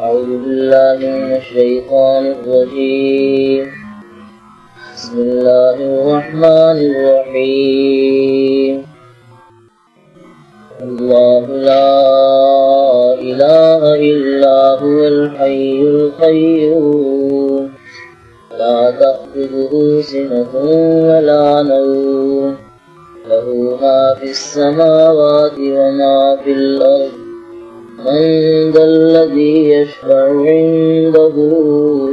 أعوذ بالله من الشيطان الرجيم. بسم الله الرحمن الرحيم. الله لا إله إلا هو الحي القيوم لا تأخذه سنة ولا نوم له ما في السماوات وما في الأرض من ذا الذي يشفع عنده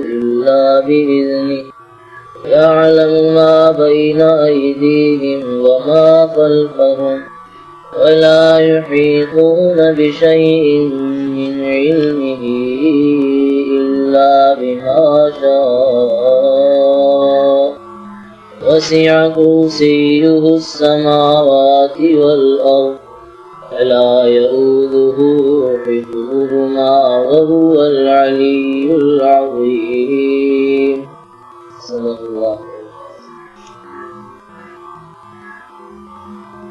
إلا بإذنه يعلم ما بين أيديهم وما خلفهم ولا يحيطون بشيء من علمه إلا بما شاء وسع كرسيه السماوات والأرض ولا يؤوده حفظهما وهو العلي العظيم. صدق الله.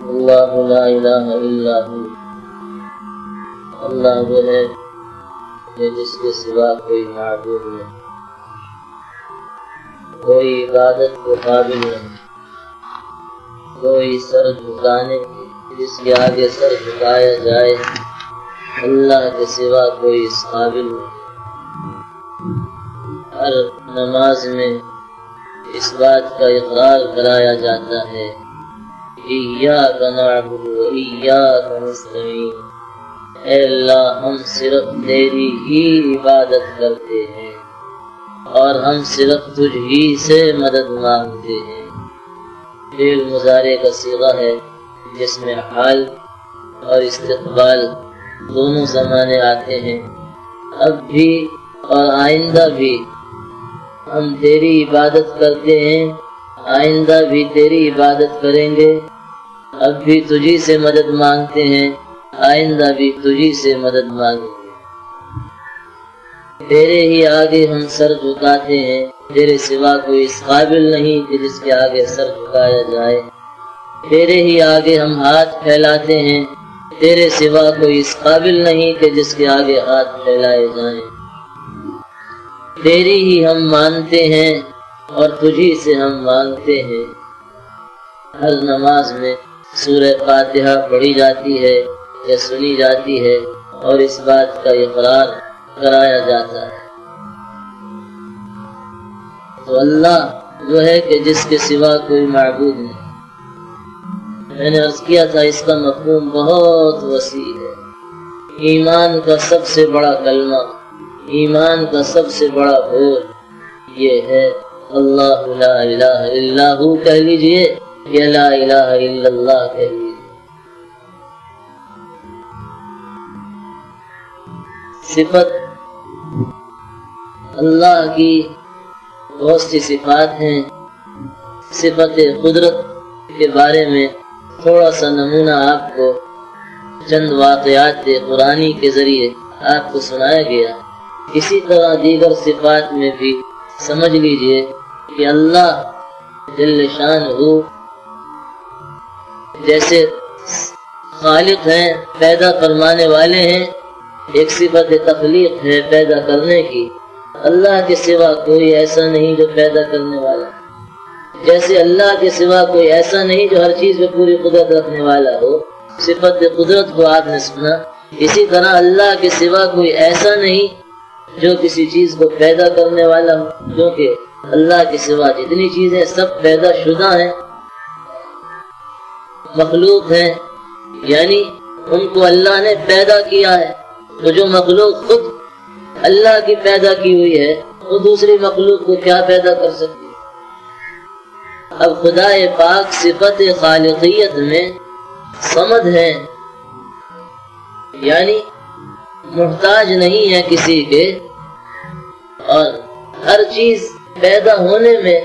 اللہ لا الہ الا ہو. اللہ وہ ہے کہ جس کے سوا کوئی معبود نہیں، کوئی عبادت کو قابل نہیں، کوئی سر جھکانے جس کے آگے سر جھکایا جائے اللہ کے سوا کوئی اس قابل نہیں. ہر نماز میں اس بات کا اقرار کرایا جاتا ہے ایاک نعبد و ایاک نستعین. اے اللہ ہم صرف تیری ہی عبادت کرتے ہیں اور ہم صرف تجھ ہی سے مدد مانگتے ہیں. فعل مضارع کا صیغہ ہے جس میں حال اور استقبال دونوں زمانے آتے ہیں. اب بھی اور آئندہ بھی ہم تیری عبادت کرتے ہیں، آئندہ بھی تیری عبادت کریں گے. اب بھی تجھی سے مدد مانگتے ہیں، آئندہ بھی تجھی سے مدد مانگیں گے. تیرے ہی آگے ہم سر جھکاتے ہیں، تیرے سوا کوئی اس قابل نہیں کہ جس کے آگے سر جھکایا جائے. تیرے ہی آگے ہم ہاتھ پھیلاتے ہیں، تیرے سوا کوئی اس قابل نہیں کہ جس کے آگے ہاتھ پھیلائے جائیں. تیری ہی ہم مانتے ہیں اور تجھی سے ہم مانگتے ہیں. ہر نماز میں سورہ فاتحہ پڑھی جاتی ہے یا سنی جاتی ہے اور اس بات کا اقرار کرایا جاتا ہے. تو اللہ وہ ہے کہ جس کے سوا کوئی معبود نہیں. میں نے عرض کیا تھا اس کا مفہوم بہت وسیع ہے. ایمان کا سب سے بڑا کلمہ، ایمان کا سب سے بڑا بول یہ ہے اللہ لا الہ الا ہو. کہہ لیجئے یا لا الہ الا اللہ کہہ لیجئے. صفت اللہ کی بہت سی صفات ہیں. صفت قدرت کے بارے میں تھوڑا سا نمونہ آپ کو چند واقعات قرآنی کے ذریعے آپ کو سنایا گیا. اسی طرح دیگر صفات میں بھی سمجھ لیجئے کہ اللہ جل شانہ جیسے خالق ہیں، پیدا فرمانے والے ہیں. ایک صفت تخلیق ہے پیدا کرنے کی. اللہ کے سوا کوئی ایسا نہیں جو پیدا کرنے والا. جیسے اللہ کے سوا کوئی ایسا نہیں جو ہر چیز میں پوری قدرت رکھنے والا ہو. صفت قدرت کو آپ نے سنا. اسی طرح اللہ کے سوا کوئی ایسا نہیں جو کسی چیز کو پیدا کرنے والا ہو، کیونکہ اللہ کے سوا جتنی چیزیں سب پیدا شدہ ہیں، مخلوق ہیں، یعنی ان کو اللہ نے پیدا کیا ہے. تو جو مخلوق خود اللہ کی پیدا کی ہوئی ہے وہ دوسری مخلوق کو کیا پیدا کر سکتی ہے؟ اب خدا پاک صفت خالقیت میں صمد ہے، یعنی محتاج نہیں ہے کسی کے، اور ہر چیز پیدا ہونے میں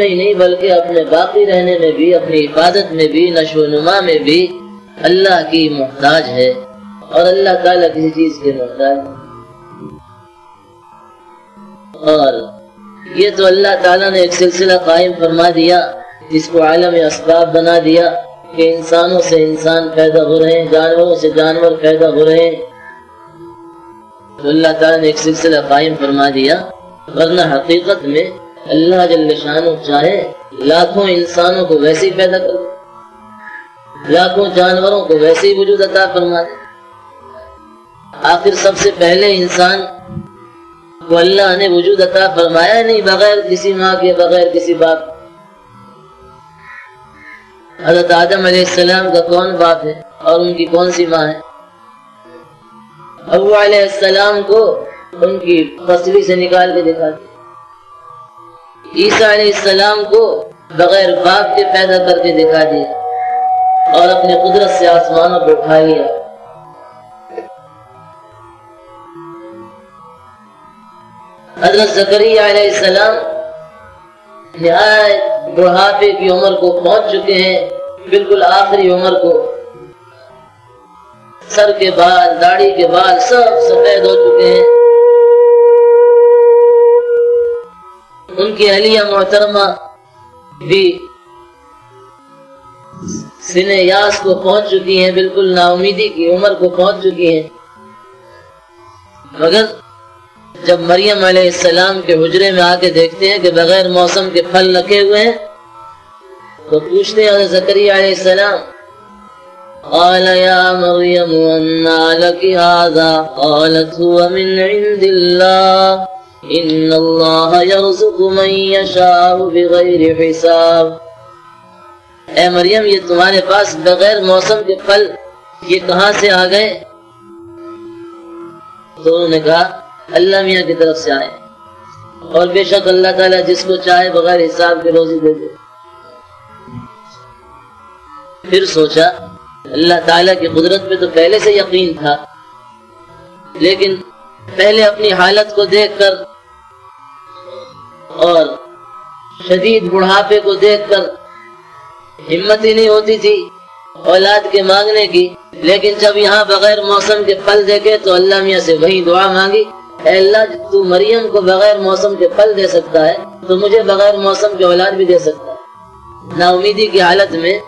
ہی نہیں بلکہ اپنے باقی رہنے میں بھی، اپنی حفاظت میں بھی، نشو و نما میں بھی اللہ کی محتاج ہے. اور اللہ تعالیٰ کسی چیز کے محتاج ہے. اور یہ تو اللہ تعالیٰ نے ایک سلسلہ قائم فرما دیا جس کو عالم اسباب بنا دیا کہ انسانوں سے انسان پیدا ہو رہے ہیں، جانوروں سے جانور پیدا ہو رہے ہیں. تو اللہ تعالیٰ نے ایک سلسلہ قائم فرما دیا، ورنہ حقیقت میں اللہ جل شانہ چاہے لاکھوں انسانوں کو ویسے ہی پیدا کر دے، لاکھوں جانوروں کو ویسے ہی وجود عطا فرما دے۔ آخر سب سے پہلے انسان کو اللہ نے وجود عطا فرمایا نہیں بغیر کسی ماں کے، بغیر کسی باپ۔ حضرت آدم علیہ السلام کا کون باپ ہے اور ان کی کون سی ماں ہے؟ حوا علیہ السلام کو ان کی پسلی سے نکال کے دکھا دیا، عیسیٰ علیہ السلام کو بغیر باپ کے پیدا کر کے دکھا دیا اور اپنی قدرت سے آسمانوں کو اٹھا لیا۔ حضرت زکریا علیہ السلام نہایت بڑھاپے کی عمر کو پہنچ چکے ہیں، بالکل آخری عمر کو، سر کے بال، داڑھی کے بال سب سفید ہو چکے ہیں۔ ان کی اہلیہ محترمہ بھی سن یاس کو پہنچ چکی ہیں، بالکل نا امیدی کی عمر کو پہنچ چکی ہیں۔ مگر جب مریم علیہ السلام کے حجرے میں آ کے دیکھتے ہیں کہ بغیر موسم کے پھل رکھے ہوئے ہیں، تو پوچھتے ہیں حضرت زکریا علیہ السلام، قال یا مریم انا لک ھذا قالت هو من عند اللہ ان اللہ یرزق من یشاء بغیر حساب۔ اے مریم، یہ تمہارے پاس بغیر موسم کے پھل یہ کہاں سے آ گئے؟ تو انہوں نے کہا اللہ میاں کی طرف سے آئے، اور بے شک اللہ تعالیٰ جس کو چاہے بغیر حساب کے روزی دے دے۔ پھر سوچا اللہ تعالیٰ کی قدرت پہ تو پہلے سے یقین تھا، لیکن پہلے اپنی حالت کو دیکھ کر اور شدید بڑھاپے کو دیکھ کر ہمت ہی نہیں ہوتی تھی اولاد کے مانگنے کی، لیکن جب یہاں بغیر موسم کے پھل دیکھے تو اللہ میاں سے وہی دعا مانگی، اے اللہ تو مریم کو بغیر موسم کے پھل دے سکتا ہے تو مجھے بغیر موسم کے اولاد بھی دے سکتا ہے۔ نا امیدی کی حالت میں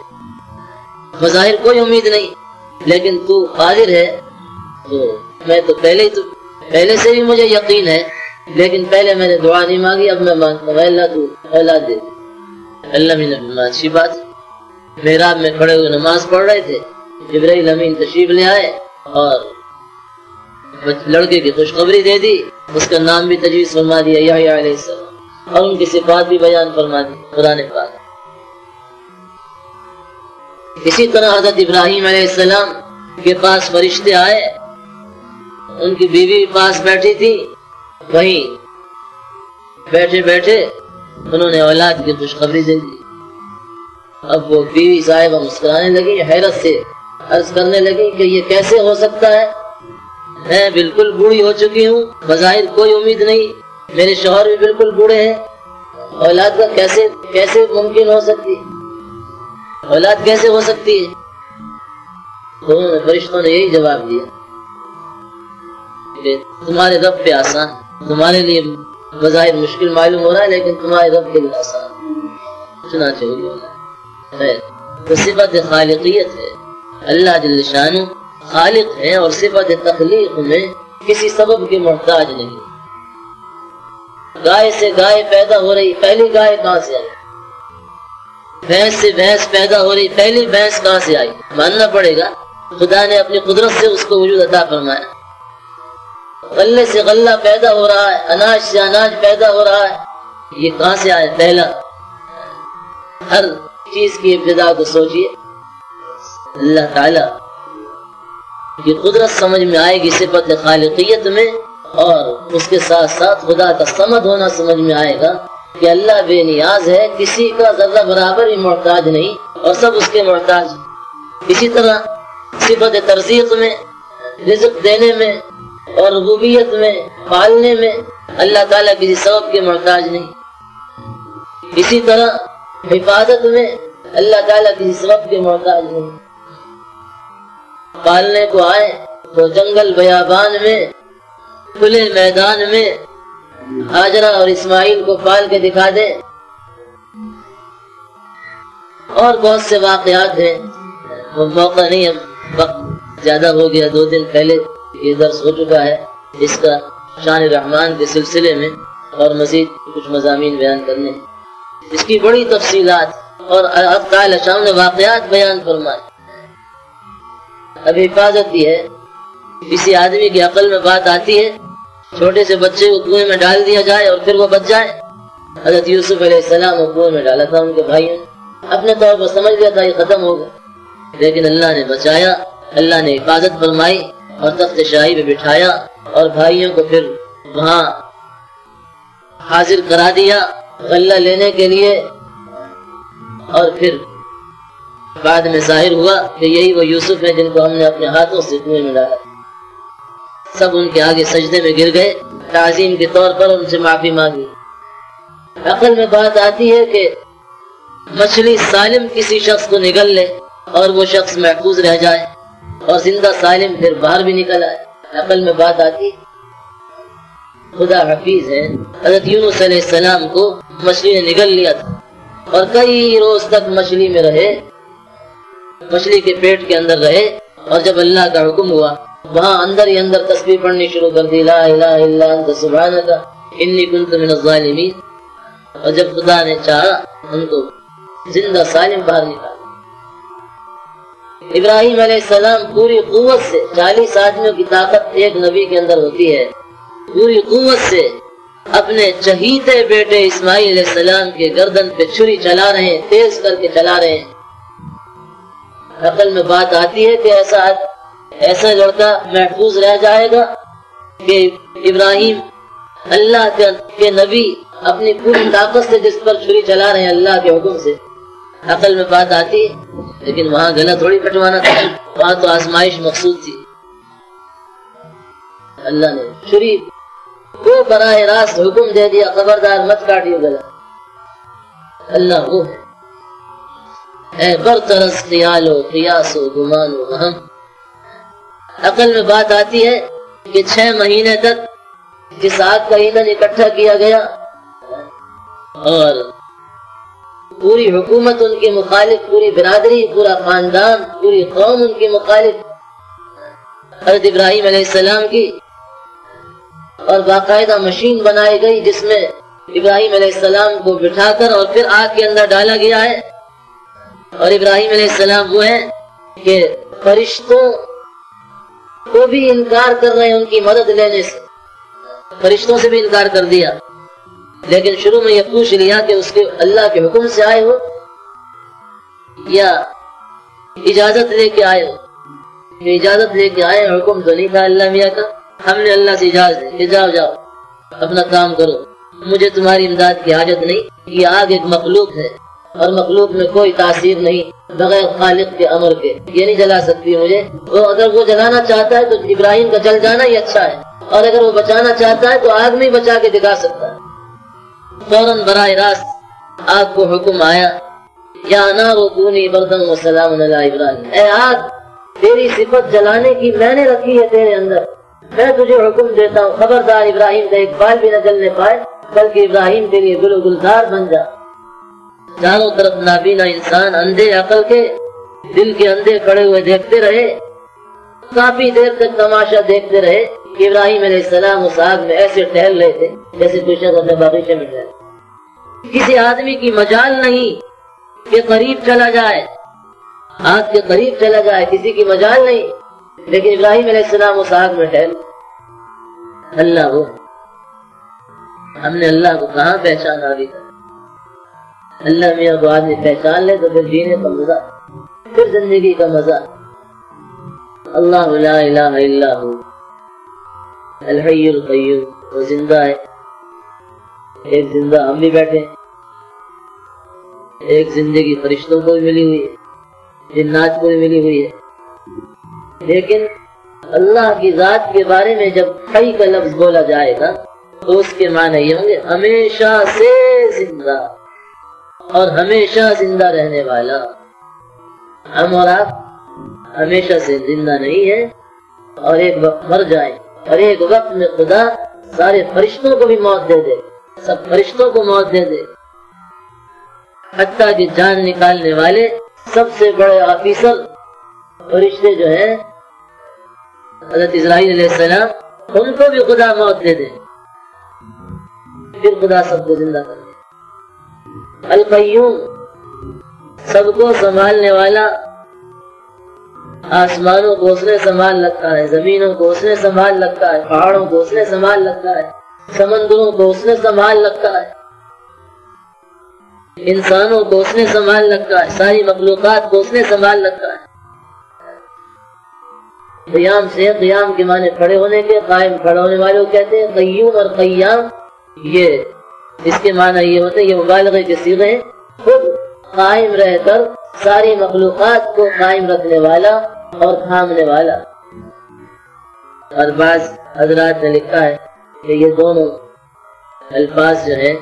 بظاہر کوئی امید نہیں، لیکن تو قادر ہے، تو میں تو پہلے سے بھی مجھے یقین ہے، لیکن پہلے میں نے دعا نہیں مانگی، اب میں مانگتا ہوں اللہ تو اولاد دے۔ اللہ میں نے اچھی بات، محراب میں کھڑے ہوئے نماز پڑھ رہے تھے، جبرائیل امین تشریف لے آئے اور لڑکے کی خوشخبری دے دی، اس کا نام بھی تجویز فرما دیا یحییٰ علیہ السلام، اور ان کی صفات بھی بیان فرما دی قرآن پاک۔ اسی طرح حضرت ابراہیم علیہ السلام کے پاس فرشتے آئے، ان کی بیوی پاس بیٹھی تھی، وہیں بیٹھے بیٹھے انہوں نے اولاد کی خوشخبری دے دی۔ اب وہ بیوی صاحبہ مسکرانے لگی، حیرت سے عرض کرنے لگی کہ یہ کیسے ہو سکتا ہے، میں بالکل بوڑھی ہو چکی ہوں، بظاہر کوئی امید نہیں، میرے شوہر بھی بالکل بوڑھے ہیں، اولاد کا کیسے ممکن ہو سکتی ہے، اولاد کیسے ہو سکتی ہے؟ فرشتوں نے یہی جواب دیا کہ تمہارے رب پہ آسان، تمہارے لیے بظاہر مشکل معلوم ہو رہا ہے لیکن تمہارے رب کے لیے آسان، چنانچہ ہوگی۔ تو صفت خالقیت ہے، اللہ جل شانہ خالق ہے، اور صفت تخلیق میں کسی سبب کے محتاج نہیں۔ گائے سے گائے پیدا ہو رہی، پہلی گائے کہاں سے آئی؟ بھینس سے بھینس پیدا ہو رہی، پہلی بھینس کہاں سے آئی؟ ماننا پڑے گا خدا نے اپنی قدرت سے اس کو وجود عطا فرمایا۔ غلے سے غلہ پیدا ہو رہا ہے، اناج سے اناج پیدا ہو رہا ہے، یہ کہاں سے آیا؟ پہلا۔ ہر چیز کی ابتدا کو سوچئے، اللہ تعالی کی قدرت سمجھ میں آئے گی صفت خالقیت میں، اور اس کے ساتھ ساتھ خدا کا صمد ہونا سمجھ میں آئے گا کہ اللہ بے نیاز ہے، کسی کا ذرہ برابر ہی محتاج نہیں، اور سب اس کے محتاج۔ اسی طرح صفت ترزیق میں، رزق دینے میں اور ربوبیت میں، پالنے میں اللہ تعالیٰ کسی سبب کے محتاج نہیں۔ اسی طرح حفاظت میں اللہ تعالیٰ کسی سبب کے محتاج نہیں۔ پالنے کو آئے تو جنگل بیابان میں، کھلے میدان میں ہاجرہ اور اسماعیل کو پال کے دکھا دے، اور بہت سے واقعات ہیں، وہ موقع نہیں، وقت زیادہ ہو گیا، 2 دن پہلے یہ درس ہو چکا ہے، اس کا شان رحمان کے سلسلے میں اور مزید کچھ مضامین بیان کرنے ہیں۔ اس کی بڑی تفصیلات اور تعالی شام نے واقعات بیان فرمائے۔ اب حفاظت یہ ہے، کسی آدمی کی عقل میں بات آتی ہے چھوٹے سے بچے کو کنویں میں ڈال دیا جائے اور پھر وہ بچ جائے۔ حضرت یوسف علیہ السلام کو کنویں میں ڈالا تھا ان کے بھائیوں نے، اپنے طور پر سمجھ لیا تھا یہ ختم ہوگا، لیکن اللہ نے بچایا، اللہ نے حفاظت فرمائی اور تخت شاہی پہ بٹھایا اور بھائیوں کو پھر وہاں حاضر کرا دیا غلہ لینے کے لیے، اور پھر بعد میں ظاہر ہوا کہ یہی وہ یوسف ہیں جن کو ہم نے اپنے ہاتھوں سے کنویں میں ڈالا۔ سب ان کے آگے سجدے میں گر گئے تعظیم کے طور پر، ان سے معافی مانگی۔ عقل میں بات آتی ہے کہ مچھلی سالم کسی شخص کو نگل لے اور وہ شخص محفوظ رہ جائے، اور زندہ سالم پھر باہر بھی نکل آئے، عقل میں بات آتی۔ خدا حفیظ ہے، حضرت یونس علیہ السلام کو مچھلی نے نگل لیا تھا اور کئی روز تک مچھلی میں رہے، مچھلی کے پیٹ کے اندر رہے، اور جب اللہ کا حکم ہوا وہاں اندر ہی اندر تسبیح پڑھنی شروع کر دی، لا الہ الا انت سبحانک انی کنت من الظالمین، اور جب خدا نے چاہا ان کو زندہ سالم باہر نکالا۔ ابراہیم علیہ السلام پوری قوت سے، 40 آدمیوں کی طاقت ایک نبی کے اندر ہوتی ہے، پوری قوت سے اپنے چہیتے بیٹے اسماعیل علیہ السلام کے گردن پہ چھری چلا رہے ہیں، تیز کر کے چلا رہے ہیں۔ عقل میں بات آتی ہے کہ ایسا لڑکا محفوظ رہ جائے گا کہ ابراہیم اللہ کے نبی اپنی پوری طاقت سے جس پر چھری چلا رہے ہیں اللہ کے حکم سے، عقل میں بات آتی ہے، لیکن وہاں گلا تھوڑی کٹوانا تھا، وہاں تو آزمائش مقصود تھی۔ اللہ نے چھری کو براہ راست حکم دے دیا، خبردار مت کاٹیو گلا۔ اللہ وہ ہے اے برطرس خیال و قیاس و گمان و وہم۔ عقل میں بات آتی ہے کہ 6 مہینے تک جس آگ کا ایندھن اکٹھا کیا گیا اور پوری حکومت ان کی مخالف، پوری برادری، پورا خاندان، پوری قوم ان کی مخالف حضرت ابراہیم علیہ السلام کی، اور باقاعدہ مشین بنائی گئی جس میں ابراہیم علیہ السلام کو بٹھا کر اور پھر آگ کے اندر ڈالا گیا ہے۔ اور ابراہیم علیہ السلام وہ ہیں کہ فرشتوں کو بھی انکار کر رہے ہیں ان کی مدد لینے سے، فرشتوں سے بھی انکار کر دیا، لیکن شروع میں یہ پوچھ لیا کہ اس کے اللہ کے حکم سے آئے ہو یا اجازت لے کے آئے ہو۔ اجازت لے کے آئے، حکم تو نہیں تھا اللہ میاں کا، ہم نے اللہ سے اجازت دی کہ جاؤ اپنا کام کرو، مجھے تمہاری امداد کی حاجت نہیں۔ یہ آگ ایک مخلوق ہے اور مخلوق میں کوئی تاثیر نہیں بغیر خالق کے امر کے، یہ نہیں جلا سکتی مجھے۔ اگر وہ جلانا چاہتا ہے تو ابراہیم کا جل جانا ہی اچھا ہے، اور اگر وہ بچانا چاہتا ہے تو آگ میں بچا کے دکھا سکتا ہے۔ فوراً براہ راست آگ کو حکم آیا، یا نار کونی بردا وسلام علی ابراہیم، اے آگ تیری صفت جلانے کی میں نے رکھی ہے تیرے اندر، میں تجھے حکم دیتا ہوں، خبردار ابراہیم کا ایک بال بھی نہ جلنے پائے، بلکہ ابراہیم کے لیے گل و گلزار بن جا۔ چاروں طرف نابینا انسان اندھے عقل کے، دل کے اندھے کھڑے ہوئے دیکھتے رہے، کافی دیر تک تماشا دیکھتے رہے کہ ابراہیم علیہ السلام اس آگ میں ایسے ٹہل رہے تھے جیسے کوئی شخص اپنے باغیچے میں ٹہل۔ کسی آدمی کی مجال نہیں کہ قریب چلا جائے، آگ کے قریب چلا جائے، کسی کی مجال نہیں، لیکن ابراہیم علیہ السلام اس آگ میں ٹہل۔ اللہ وہ، ہم نے اللہ کو کہاں پہچانا ابھی تک؟ اللہ میاں کو آدمی پہچان لے تو پھر جینے کا مزہ، پھر زندگی کا مزہ۔ اللہ لا الہ الا ہو الحی القیوم، وہ زندہ ہے، ایک زندہ ہم بھی بیٹھے ہیں، ایک زندگی فرشتوں کو بھی ملی ہوئی ہے، جنات کو بھی ملی ہوئی ہے، لیکن اللہ کی ذات کے بارے میں جب حی کا لفظ بولا جائے گا تو اس کے معنی یہ ہوں گے ہمیشہ سے زندہ اور ہمیشہ زندہ رہنے والا۔ ہم اور آپ ہمیشہ سے زندہ نہیں ہیں اور ایک وقت مر جائیں، اور ایک وقت میں خدا سارے فرشتوں کو بھی موت دے دے، سب فرشتوں کو موت دے دے، حتیٰ کہ جان نکالنے والے سب سے بڑے آفیسر فرشتے جو ہیں حضرت اسرائیل علیہ السلام ان کو بھی خدا موت دے دے، پھر خدا سب کو زندہ کر دے۔ القیوم، سب کو سنبھالنے والا، آسمانوں کو اس نے سنبھال رکھا ہے، زمینوں کو اس نے سنبھال رکھا ہے، پہاڑوں کو اس نے سنبھال رکھا ہے، سمندروں کو اس نے سنبھال رکھا ہے، انسانوں کو اس نے سنبھال رکھا ہے، ساری مخلوقات کو اس نے سنبھال رکھا ہے۔ قیام سے، قیام کے معنی کھڑے ہونے کے، قائم کھڑے ہونے والے کو کہتے ہیں۔ قیوم اور قیام، یہ اس کے معنی یہ ہوتے ہیں، یہ مبالغے کے صیغے ہیں، خود قائم رہ کر ساری مخلوقات کو قائم رکھنے والا اور تھامنے والا۔ اور بعض حضرات نے لکھا ہے کہ یہ دونوں الفاظ جو ہیں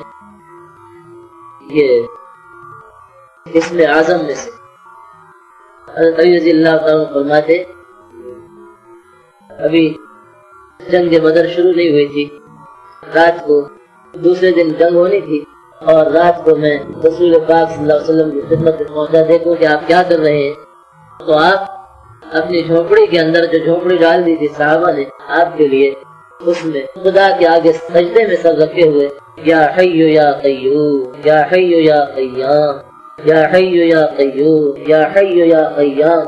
یہ اسم اعظم میں سے۔ حضرت علی رضی اللہ تعالیٰ فرماتے، ابھی جنگ بدر شروع نہیں ہوئی تھی، رات کو دوسرے دن جنگ ہونی تھی، اور رات کو میں رسول پاک صلی اللہ علیہ وسلم کی خدمت میں پہنچا، دیکھو کہ آپ کیا کر رہے ہیں۔ تو آپ اپنی جھونپڑی کے اندر جو جھونپڑی ڈال دی تھی صحابہ نے آپ کے لیے، اس میں خدا کے آگے سجدے میں سر رکھے ہوئے یا حی یا قیوم، یا حی یا قیام، یا حی یا قیوم، یا حی یا قیام،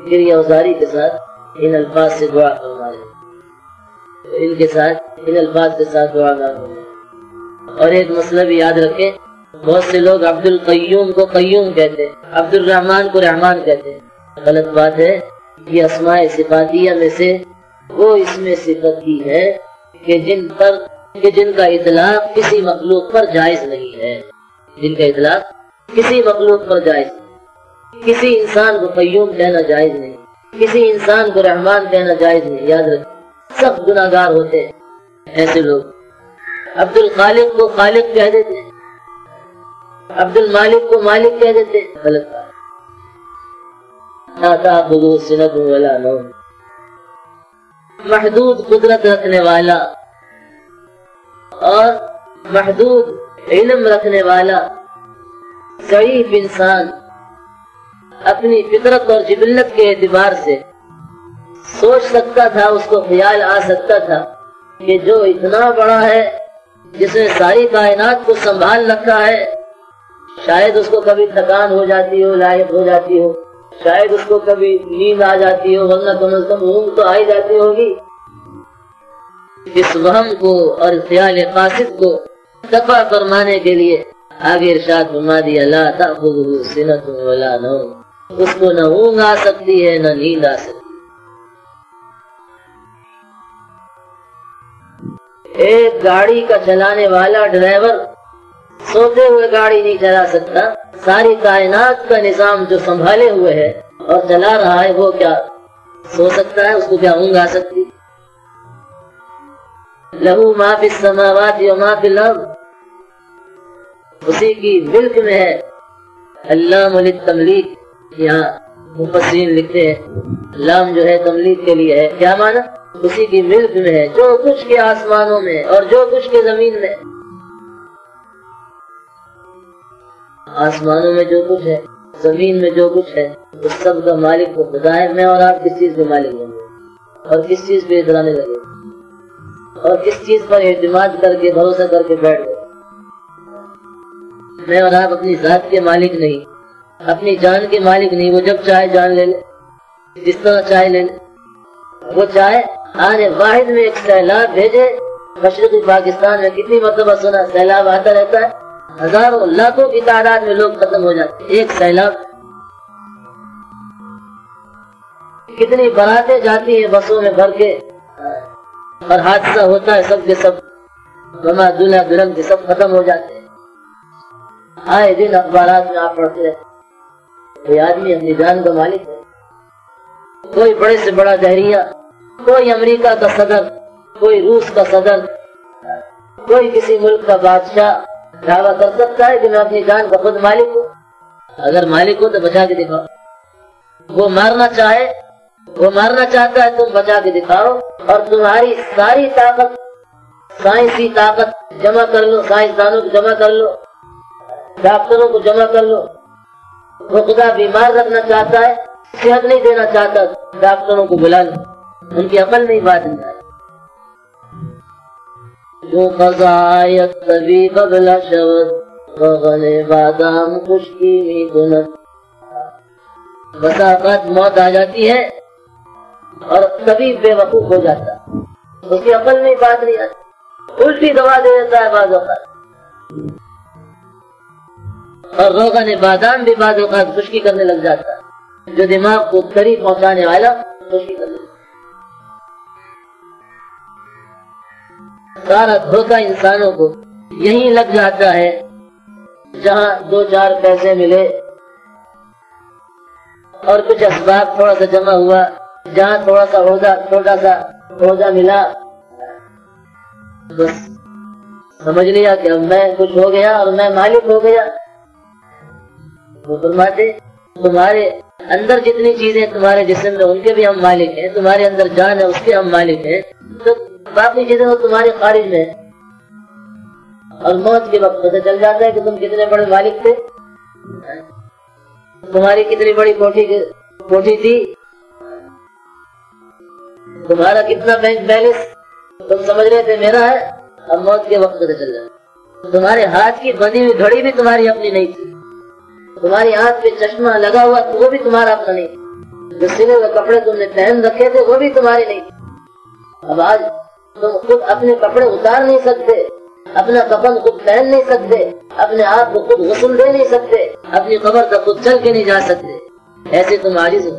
پھر یہ اوزاری کے ساتھ ان الفاظ سے دعا فرما رہے، ان کے ساتھ، ان الفاظ کے ساتھ دعا نہ فرمائے۔ اور ایک مسئلہ بھی یاد رکھیں، بہت سے لوگ عبد القیوم کو قیوم کہتے ہیں، عبد الرحمن کو رحمان کہتے ہیں، غلط بات ہے۔ یہ اسماء صفاتیہ میں سے وہ اسم صفت کی ہے کہ جن کا اطلاق کسی مخلوق پر جائز نہیں ہے، جن کا اطلاق کسی مخلوق پر جائز نہیں۔ کسی انسان کو قیوم کہنا جائز نہیں، کسی انسان کو رحمان کہنا جائز نہیں، یاد رکھیں، سب گناہگار ہوتے ہیں ایسے لوگ۔ عبد الخالق کو خالق کہہ دیتے ہیں، عبد المالک کو مالک کہہ دیتے ہیں، غلط بات۔ لا تأخذه سنة ولا نوم، محدود قدرت رکھنے والا اور محدود علم رکھنے والا ضعیف انسان اپنی فطرت اور جبلت کے اعتبار سے سوچ سکتا تھا، اس کو خیال آ سکتا تھا کہ جو اتنا بڑا ہے، جس نے ساری کائنات کو سنبھال رکھا ہے، شاید اس کو کبھی تھکان ہو جاتی ہو، لائق ہو جاتی ہو، شاید اس کو کبھی نیند آ جاتی ہو، ورنہ کم از کم اونگ تو آئی جاتی ہوگی۔ اس وہم کو اور خیال قاصد کو دفع فرمانے کے لیے آگے ارشاد فرما دیا، لا تأخذه سنة ولا نوم، اس کو نہ اونگ آ سکتی ہے نہ نیند آ سکتی۔ ایک گاڑی کا چلانے والا ڈرائیور سوتے ہوئے گاڑی نہیں چلا سکتا، ساری کائنات کا نظام جو سنبھالے ہوئے ہے اور چلا رہا ہے، وہ کیا سو سکتا ہے؟ اس کو کیا اونگ آ سکتی؟ لہو ما فی السماوات و ما فی الارض، اسی کی ملک میں ہے۔ اللام للتملیک، یہاں مفسرین لکھتے ہیں لام جو ہے تملیک کے لیے ہے، کیا معنی؟ اسی کی ملک میں ہے جو کچھ کے آسمانوں میں اور جو کچھ کے زمین میں۔ آسمانوں میں جو کچھ ہے، زمین میں جو کچھ ہے، اس سب کا مالک تو خدا ہے۔ میں اور آپ کس چیز پہ مالک ہوں گے اور کس چیز پہ اترانے لگے اور کس چیز پر اعتماد کر کے بھروسہ کر کے بیٹھ گئے؟ میں اور آپ اپنی ذات کے مالک نہیں، اپنی جان کے مالک نہیں۔ وہ جب چاہے جان لے لے، جس طرح چاہے لے لے۔ وہ چاہے آنے واحد میں ایک سیلاب بھیجے۔ مشرقی پاکستان میں کتنی مرتبہ سنا سیلاب آتا رہتا ہے، ہزاروں لاکھوں کی تعداد میں لوگ ختم ہو جاتے ہیں ایک سیلاب۔ کتنی باراتیں جاتی ہیں بسوں میں بھر کے، اور حادثہ ہوتا ہے، سب کے سب بما دلہا دلہن کے سب ختم ہو جاتے ہیں۔ آئے دن اخبارات میں آپ پڑھتے ہیں کوئی آدمی اپنی جان کا مالک ہے، کوئی بڑے سے بڑا دہریہ، کوئی امریکہ کا صدر، کوئی روس کا صدر، کوئی کسی ملک کا بادشاہ دعویٰ کر سکتا ہے کہ میں اپنی جان کا خود مالک ہوں۔ اگر مالک ہو تو بچا کے دکھاؤ۔ وہ مارنا چاہتا ہے، تم بچا کے دکھاؤ، اور تمہاری ساری طاقت، سائنسی طاقت جمع کر لو، سائنسدانوں کو جمع کر لو، ڈاکٹروں کو جمع کر لو۔ وہ خدا بیمار رکھنا چاہتا ہے، صحت نہیں دینا چاہتا، ڈاکٹروں کو بلا لو، ان کی عقل نہیں بات نہیں آئی۔ جو قضایت طبیب بلا شود روغن بادام خشکی می کند. بساقت موت آ جاتی ہے اور طبیب بے وقوف ہو جاتا ہے، اس کی عقل میں بات نہیں آتی، الٹی دوا دے دیتا ہے بعض اوقات، اور روغن بادام بھی بعض اوقات خشکی کرنے لگ جاتا ہے، جو دماغ کو تری پہنچانے والا خشکی کرنے لگ جاتا ہے. سارا دھوکہ انسانوں کو یہی لگ جاتا ہے جہاں 2-4 پیسے ملے اور کچھ اسباب تھوڑا سا جمع ہوا، جہاں تھوڑا سا چھوٹا سا عہدہ ملا، بس سمجھ لیا کہ اب میں کچھ ہو گیا اور میں مالک ہو گیا. وہ فرماتے تمہارے اندر جتنی چیزیں تمہارے جسم میں ان کے بھی ہم مالک ہیں، تمہارے اندر جان ہے اس کے ہم مالک ہیں، تو باقی چیزیں وہ تمہارے خارج میں ہیں. اور موت کے وقت پتہ چل جاتا ہے کہ تم کتنے بڑے مالک تھے، تمہاری کتنی بڑی کوٹھی تھی، تمہارا کتنا بینک بیلنس تم سمجھ رہے تھے میرا ہے، اب موت کے وقت پتہ چل جاتا ہے. تمہارے ہاتھ کی بندھی ہوئی گھڑی بھی تمہاری اپنی نہیں تھی، تمہاری ہاتھ پہ چشمہ لگا ہوا تو وہ بھی تمہارا اپنا نہیں، جو سلے ہوئے کپڑے تم نے پہن رکھے تھے وہ بھی تمہارے نہیں. اب آج تم خود اپنے کپڑے اتار نہیں سکتے، اپنا کفن خود پہن نہیں سکتے، اپنے آپ کو خود غسل دے نہیں سکتے، اپنی قبر تک خود چل کے نہیں جا سکتے، ایسے تم عاجز ہو.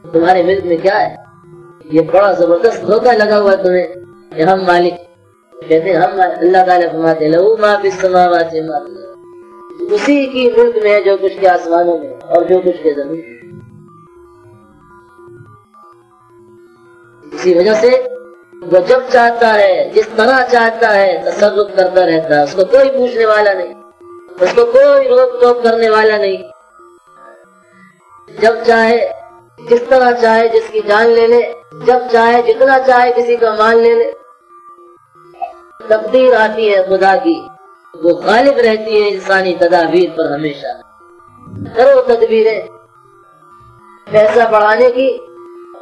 تمہارے ملک میں کیا ہے؟ یہ بڑا زبردست دھوکہ لگا ہوا تمہیں کہ ہم مالک. کہتے ہیں ہم اللہ تعالیٰ فرماتے لہو ما فی السماوات و ما فی الارض، اسی کی ملک میں ہے جو کچھ کے آسمانوں میں اور جو کچھ کے زمین. اسی وجہ سے وہ جب چاہتا ہے جس طرح چاہتا ہے تصرف کرتا رہتا ہے، اس کو کوئی پوچھنے والا نہیں، اس کو کوئی روک ٹوک کرنے والا نہیں. جب چاہے جس طرح چاہے جس کی جان لے لے، جب چاہے جتنا چاہے کسی کا مال لے لے. تقدیر آتی ہے خدا کی، وہ غالب رہتی ہے انسانی تدابیر پر ہمیشہ. کرو تدبیریں پیسہ بڑھانے کی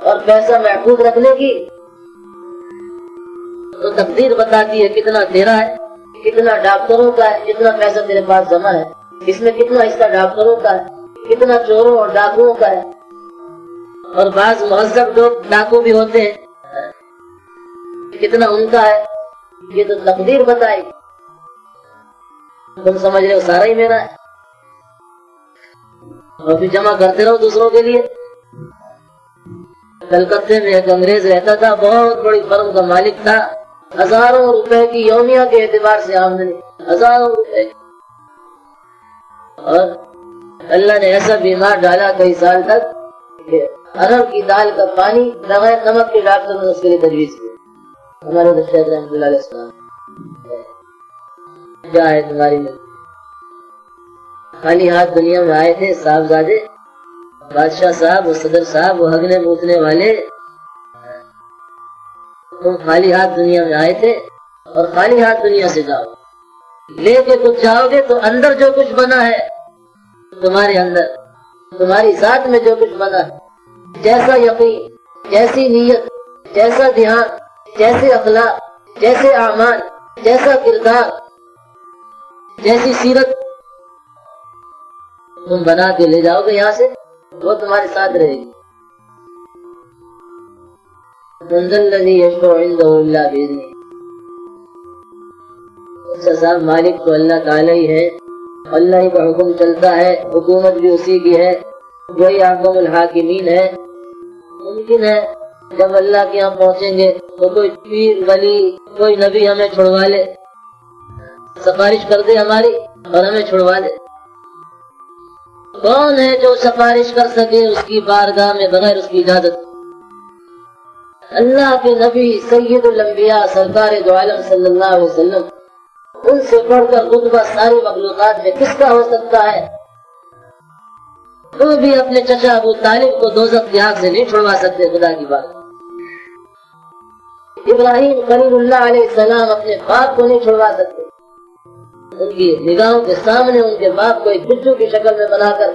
اور پیسہ محفوظ رکھنے کی، تو تقدیر بتاتی ہے کتنا تیرا ہے، کتنا ڈاکٹروں کا ہے، جتنا پیسہ تیرے پاس جمع ہے اس میں کتنا حصہ ڈاکٹروں کا ہے، کتنا چوروں اور ڈاکوؤں کا ہے. اور بعض مہذب لوگ ڈاکو بھی ہوتے ہیں، کتنا ان کا ہے. یہ تو تقدیر بتائی، تم سمجھ رہے ہو سارا ہی میرا ہے، اور پھر جمع کرتے رہو دوسروں کے لیے. کلکتے میں ایک انگریز رہتا تھا، بہت بڑی فرم کا مالک تھا، ہزاروں روپے کی یومیہ کے اعتبار سے آمدنی، ہزاروں روپے. اور اللہ نے ایسا بیمار ڈالا کئی سال تک کہ ارب کی دال کا پانی بغیر نمک کے ڈاکٹر نے اس کے لیے تجویز کی. ہمارے شیخ رحمۃ اللہ علیہ السلام کیا ہے تمہاری میں خالی ہاتھ دنیا میں آئے تھے صاحبزادے، بادشاہ صاحب اور صدر صاحب وہ ہگنے موتنے والے، تم خالی ہاتھ دنیا میں آئے تھے اور خالی ہاتھ دنیا سے جاؤ. لے کے کچھ جاؤ گے تو اندر جو کچھ بنا ہے تمہارے اندر، تمہاری ذات میں جو کچھ بنا ہے، جیسا یقین، جیسی نیت، جیسا دھیان، جیسے اخلاق، جیسے اعمال، جیسا کردار، جیسی سیرت تم بنا کے لے جاؤ گے یہاں سے، وہ تمہارے ساتھ رہے گی. من ذا الذی یشفع عنده الا باذنہ. صاحب مالک تو اللہ تعالی ہی ہے، اللہ ہی کا حکم چلتا ہے، حکومت بھی اسی کی ہے، وہی احکم الحاکمین ہے. ممکن ہے جب اللہ کے یہاں پہنچیں گے تو کوئی پیر ولی کوئی نبی ہمیں چھڑوا لے، سفارش کر دے ہماری اور ہمیں چھڑوا دے. کون ہے جو سفارش کر سکے اس کی بارگاہ میں بغیر اس کی اجازت؟ اللہ کے نبی سید الانبیاء سرکار دو عالم صلی اللہ علیہ وسلم، ان سے بڑھ کر رتبہ ساری مخلوقات میں کس کا ہو سکتا ہے؟ تو بھی اپنے چچا ابو طالب کو دوزخ کی آگ سے نہیں چھڑوا سکتے. خدا کی بات. ابراہیم خلیل اللہ علیہ السلام اپنے باپ کو نہیں چھڑوا سکتے. ان کی نگاہوں کے سامنے ان کے باپ کو ایک بچو کی شکل میں بنا کر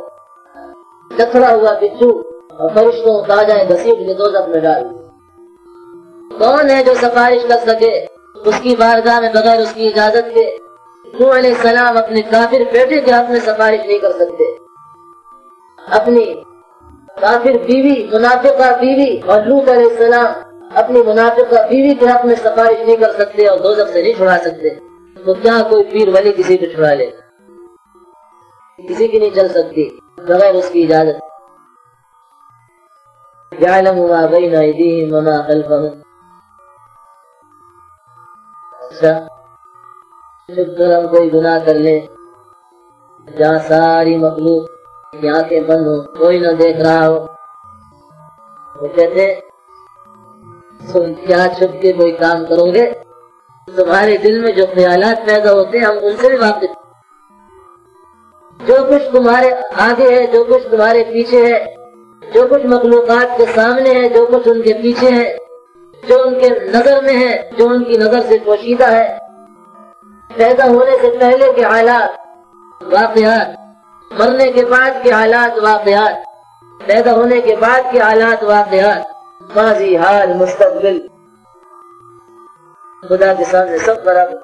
لکڑا ہوا بچو اور فرشتوں کو کہا جائے گھسیٹ کے دوزخ میں ڈال. کون ہے جو سفارش کر سکے اس کی بارگاہ میں بغیر اس کی اجازت کے نوح علیہ السلام اپنے کافر بیٹے کے حق میں سفارش نہیں کر سکتے، اپنی کافر بیوی منافقہ بیوی اور لوط علیہ السلام اپنی منافقہ بیوی کے حق میں سفارش نہیں کر سکتے اور دوزخ سے نہیں چھڑا سکتے، تو کیا کوئی پیر ولی کسی کو چھڑا لے؟ کسی کی نہیں چل سکتی بغیر اس کی اجازت۔ یعلم ما بین ایدیہم وما خلفہم۔ اچھا شکر ہم کوئی گناہ کر لیں جہاں ساری مخلوق کی آنکھیں بند ہو، کوئی نہ دیکھ رہا ہو، وہ کہتے ہیں تم کیا چھپ کے کوئی کام کرو گے؟ تمہارے دل میں جو خیالات پیدا ہوتے ہیں ہم ان سے بھی واقف، جو کچھ تمہارے آگے ہے، جو کچھ تمہارے پیچھے ہے، جو کچھ مخلوقات کے سامنے ہے، جو کچھ ان کے پیچھے ہے، جو ان کے نظر میں ہے، جو ان کی نظر سے پوشیدہ ہے، پیدا ہونے سے پہلے کے حالات واقعات، مرنے کے بعد کے حالات واقعات، پیدا ہونے کے بعد کے حالات واقعات، ماضی حال مستقبل، خدا کے سامنے سب برابر۔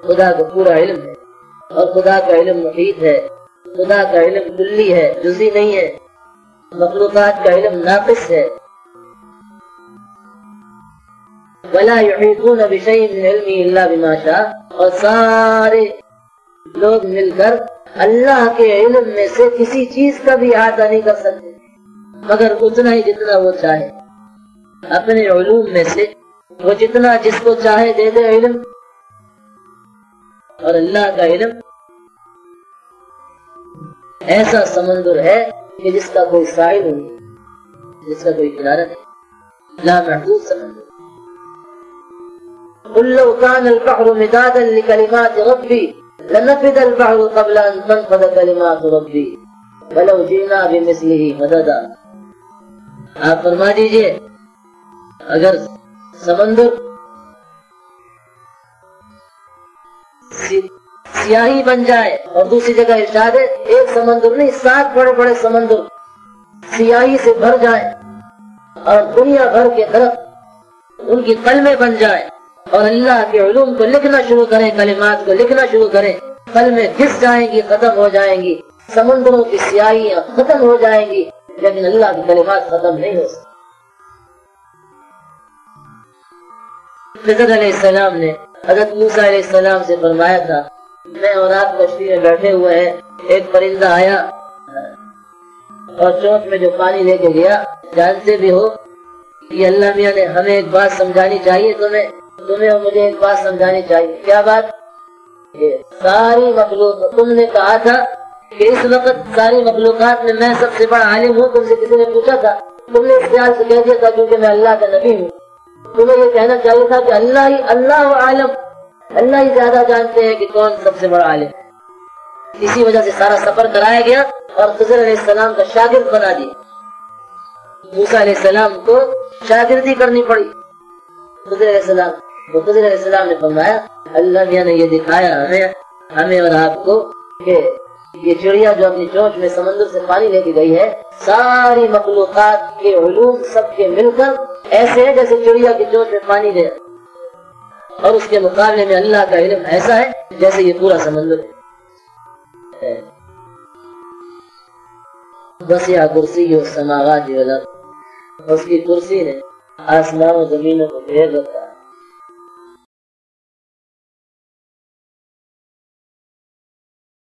خدا کو پورا علم ہے اور خدا کا علم محیط ہے، خدا کا علم کلی ہے، جزئی نہیں ہے، مخلوقات کا علم ناقص ہے۔ وَلَا يُحِيطُونَ بِشَيْءٍ مِّنْ عِلْمِهِ إِلَّا بِمَا شَاءَ، اور سارے لوگ مل کر اللہ کے علم میں سے کسی چیز کا بھی احاطہ نہیں کر سکتے مگر اتنا ہی جتنا وہ چاہے۔ اپنے علوم میں سے وہ جتنا جس کو چاہے دے دے علم، اور اللہ کا علم ایسا سمندر ہے کہ جس کا کوئی ساحل نہیں، جس کا کوئی کنارہ نہیں، لا محدود سمندر۔ قل لو كان البحر مدادا لكلمات ربي لنفد البحر قبل ان تنفد كلمات ربي ولو جئنا بمثله مددا۔ آپ فرما دیجئے اگر سمندر سیاہی بن جائے، اور دوسری جگہ ارشاد ہے ایک سمندر نہیں 7 بڑے بڑے سمندر سیاہی سے بھر جائیں اور دنیا بھر کے درخت ان کی قلمیں بن جائیں اور اللہ کے علوم کو لکھنا شروع کریں، کلمات کو لکھنا شروع کریں، قلمیں گھس جائیں گی، ختم ہو جائیں گی، سمندروں کی سیاہیاں ختم ہو جائیں گی، لیکن اللہ کی کلمات ختم نہیں ہو سکتی۔ خضر علیہ السلام نے حضرت موسیٰ علیہ السلام سے فرمایا تھا میں اور آپ کشتی میں بیٹھے ہوئے ہیں، ایک پرندہ آیا اور چونچ میں جو پانی لے کے گیا، جانتے بھی ہو کہ اللہ میاں نے ہمیں ایک بات سمجھانی چاہیے، تمہیں اور مجھے ایک بات سمجھانی چاہیے۔ کیا بات؟ یہ ساری مخلوق، تم نے کہا تھا کہ اس وقت ساری مخلوقات میں میں سب سے بڑا عالم ہوں، تم سے کسی نے پوچھا تھا، تم نے اس خیال سے کہہ دیا تھا کیونکہ میں اللہ کا نبی ہوں۔ تمہیں یہ کہنا چاہیے تھا کہ اللہ عالم، اللہ ہی زیادہ جانتے ہیں کہ کون سب سے بڑا عالم ہے۔ اسی وجہ سے سارا سفر کرایا گیا اور خضر علیہ السلام کا شاگرد بنا دیا۔ موسیٰ علیہ السلام کو شاگردی کرنی پڑی خضر علیہ السلام۔ تو خضر علیہ السلام نے فرمایا اللہ میاں نے یہ دکھایا ہمیں اور آپ کو کہ یہ چڑیا جو اپنی چونچ میں سمندر سے پانی لے کے گئی ہے، ساری مخلوقات کے علوم سب کے مل کر ایسے ہے جیسے چڑیا کی چونچ میں پانی دے، اور اس کے مقابلے میں اللہ کا علم ایسا ہے جیسے یہ پورا سمندر ہے۔ وسع کرسی السماوات والارض، اس کی کرسی نے آسمان و زمینوں کو گھیر رکھا۔